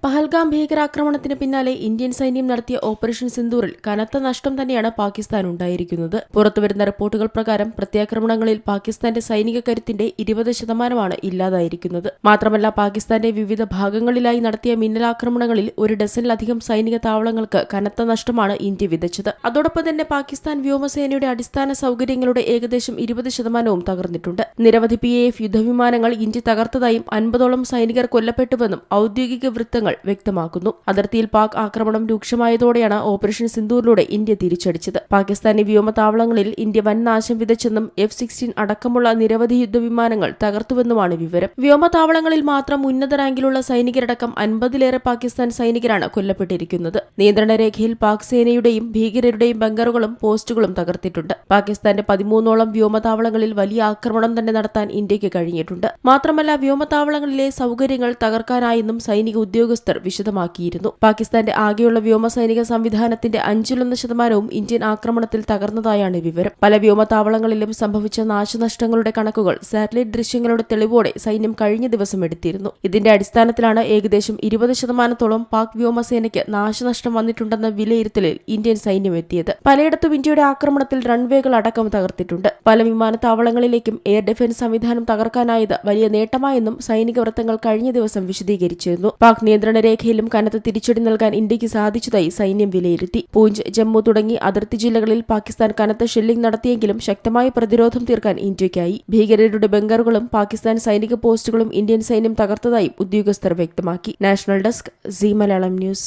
പഹൽഗാം ഭീകരാക്രമണത്തിന് പിന്നാലെ ഇന്ത്യൻ സൈന്യം നടത്തിയ ഓപ്പറേഷൻ സിന്ദൂറിൽ കനത്ത നഷ്ടം തന്നെയാണ് പാകിസ്ഥാൻ ഉണ്ടായിരിക്കുന്നത്. പുറത്തുവരുന്ന റിപ്പോർട്ടുകൾ പ്രകാരം പ്രത്യാക്രമണങ്ങളിൽ പാകിസ്ഥാന്റെ സൈനിക കരുത്തിന്റെ 20% ഇല്ലാതായിരിക്കുന്നത്. മാത്രമല്ല, പാകിസ്ഥാന്റെ വിവിധ ഭാഗങ്ങളിലായി നടത്തിയ മിന്നലാക്രമണങ്ങളിൽ 1 ഡസനിലധികം സൈനിക താവളങ്ങൾക്ക് കനത്ത നഷ്ടമാണ് ഇന്ത്യ വിതച്ചത്. അതോടൊപ്പം തന്നെ പാകിസ്ഥാൻ വ്യോമസേനയുടെ അടിസ്ഥാന സൗകര്യങ്ങളുടെ ഏകദേശം 20% തകർന്നിട്ടുണ്ട്. നിരവധി PAF യുദ്ധവിമാനങ്ങൾ ഇന്ത്യ തകർത്തതായും 50ഓളം സൈനികർ കൊല്ലപ്പെട്ടുവെന്നും ഔദ്യോഗിക വൃത്തങ്ങൾ വ്യക്തമാക്കുന്നു. അതിർത്തിയിൽ പാക് ആക്രമണം രൂക്ഷമായതോടെയാണ് ഓപ്പറേഷൻ സിന്ദൂറിലൂടെ ഇന്ത്യ തിരിച്ചടിച്ചത്. പാകിസ്ഥാന്റെ വ്യോമതാവളങ്ങളിൽ ഇന്ത്യ വൻ നാശം വിതച്ചെന്നും F-16 അടക്കമുള്ള നിരവധി യുദ്ധവിമാനങ്ങൾ തകർത്തുവെന്നുമാണ് വിവരം. വ്യോമതാവളങ്ങളിൽ മാത്രം ഉന്നത റാങ്കിലുള്ള സൈനികരടക്കം 50ലേറെ പാകിസ്ഥാൻ സൈനികരാണ് കൊല്ലപ്പെട്ടിരിക്കുന്നത്. നിയന്ത്രണ രേഖയിൽ പാക് സേനയുടെയും ഭീകരരുടെയും ബങ്കറുകളും പോസ്റ്റുകളും തകർത്തിട്ടുണ്ട്. പാകിസ്ഥാന്റെ 13ഓളം വ്യോമതാവളങ്ങളിൽ വലിയ ആക്രമണം തന്നെ നടത്താൻ ഇന്ത്യക്ക് കഴിഞ്ഞിട്ടുണ്ട്. മാത്രമല്ല, വ്യോമതാവളങ്ങളിലെ സൗകര്യങ്ങൾ തകർക്കാനായെന്നും സൈനിക ഉദ്യോഗസ്ഥർ വിശദമാക്കിയിരുന്നു. പാകിസ്ഥാന്റെ ആകെയുള്ള വ്യോമസൈനിക സംവിധാനത്തിന്റെ 1/5% ഇന്ത്യൻ ആക്രമണത്തിൽ തകർന്നതായാണ് വിവരം. പല വ്യോമതാവളങ്ങളിലും സംഭവിച്ച നാശനഷ്ടങ്ങളുടെ കണക്കുകൾ സാറ്റലൈറ്റ് ദൃശ്യങ്ങളുടെ തെളിവോടെ സൈന്യം കഴിഞ്ഞ ദിവസം എടുത്തിരുന്നു. ഇതിന്റെ അടിസ്ഥാനത്തിലാണ് ഏകദേശം 20%ഓളം പാക് വ്യോമസേനയ്ക്ക് നാശനഷ്ടം വന്നിട്ടുണ്ടെന്ന വിലയിരുത്തലിൽ ഇന്ത്യൻ സൈന്യം എത്തിയത്. പലയിടത്തും ഇന്ത്യയുടെ ആക്രമണത്തിൽ റൺവേകൾ അടക്കം തകർത്തിട്ടുണ്ട്. പല വിമാനത്താവളങ്ങളിലേക്കും എയർ ഡിഫൻസ് സംവിധാനം തകർക്കാനായത് വലിയ നേട്ടമായെന്നും സൈനിക വൃത്തങ്ങൾ കഴിഞ്ഞ ദിവസം വിശദീകരിച്ചിരുന്നു. പാക് നിയന്ത്രണ രേഖയിലും കനത്ത തിരിച്ചടി നൽകാൻ ഇന്ത്യക്ക് സാധിച്ചതായി സൈന്യം വിലയിരുത്തി. പൂഞ്ച്, ജമ്മു തുടങ്ങി അതിർത്തി ജില്ലകളിൽ പാകിസ്ഥാൻ കനത്ത ഷെല്ലിംഗ് നടത്തിയെങ്കിലും ശക്തമായ പ്രതിരോധം തീർക്കാൻ ഇന്ത്യയ്ക്കായി. ഭീകരരുടെ ബങ്കറുകളും പാകിസ്ഥാൻ സൈനിക പോസ്റ്റുകളും ഇന്ത്യൻ സൈന്യം തകർത്തതായും ഉദ്യോഗസ്ഥർ വ്യക്തമാക്കി. National desk, Zee Malayalam news.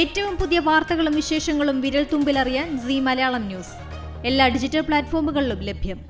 ഏറ്റവും പുതിയ വാർത്തകളും വിശേഷങ്ങളും വിരൽ തുമ്പിലറിയാൻ സീ മലയാളം ന്യൂസ് എല്ലാ ഡിജിറ്റൽ പ്ലാറ്റ്ഫോമുകളിലും ലഭ്യം.